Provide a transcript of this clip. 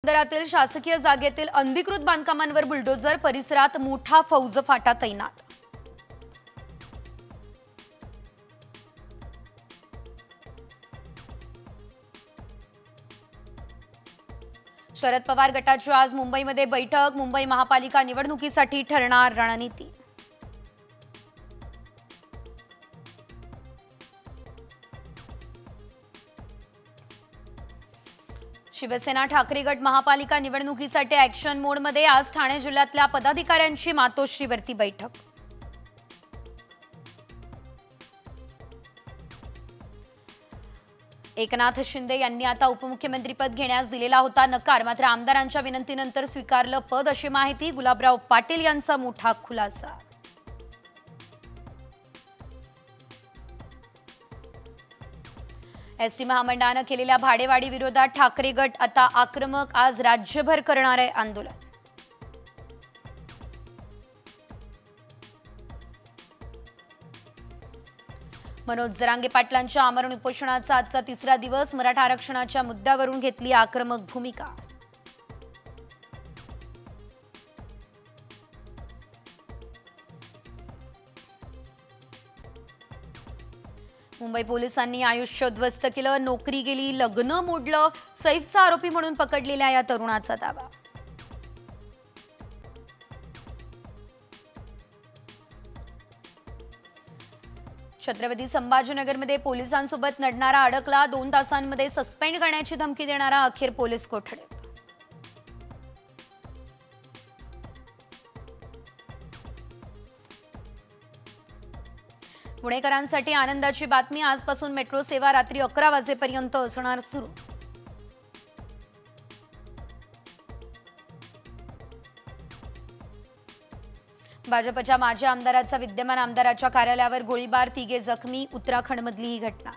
दरातील शासकीय जागेतील अनधिकृत बांधकामांवर बुलडोजर, परिसरात मोठा फौजफाटा तैनात। शरद पवार गटाची आज मुंबईमध्ये बैठक, मुंबई महापालिका निवडणुकीसाठी ठरणार रणनीती। शिवसेना ठाकरे गट महापालिका निवडणुकीसाठी ॲक्शन मोडमध्ये। आज ठाणे जिल्ह्यातल्या पदाधिकाऱ्यांची मातोश्रीवरती बैठक। एकनाथ शिंदे यांनी आता उपमुख्यमंत्रीपद घेण्यास दिलेला होता नकार, मात्र आमदारांच्या विनंतीनंतर स्वीकारलं पद, अशी माहिती गुलाबराव पाटील यांचा मोठा खुलासा। एसटी महामंडळानं केलेल्या भाडेवाढी विरोधात ठाकरे गट आता आक्रमक, आज राज्यभर करणार आहे आंदोलन। मनोज जरांगे पाटलांच्या आमरण उपोषणाचा आजचा तिसरा दिवस। मराठा आरक्षणाच्या मुद्द्यावरून घेतली आक्रमक भूमिका। मुंबई पोलिसांनी आयुष्य उद्ध्वस्त केलं, नोकरी गेली, लग्न मोडलं, सैफचा आरोपी म्हणून पकडलेल्या या तरुणाचा दावा। छत्रपती संभाजीनगरमध्ये पोलिसांसोबत लढणारा अडकला, 2 तासांमध्ये सस्पेंड करण्याची धमकी देणारा अखेर पोलीस कोठडीत। पुणेकरांसाठी आनंदाची बातमी, आजपासून मेट्रो सेवा रात्री 11 वाजेपर्यंत असणार सुरू। भाजपच्या माजी आमदाराचा विद्यमान आमदाराच्या कार्यालयावर गोळीबार, 3 जखमी। उत्तराखंडमधली ही घटना।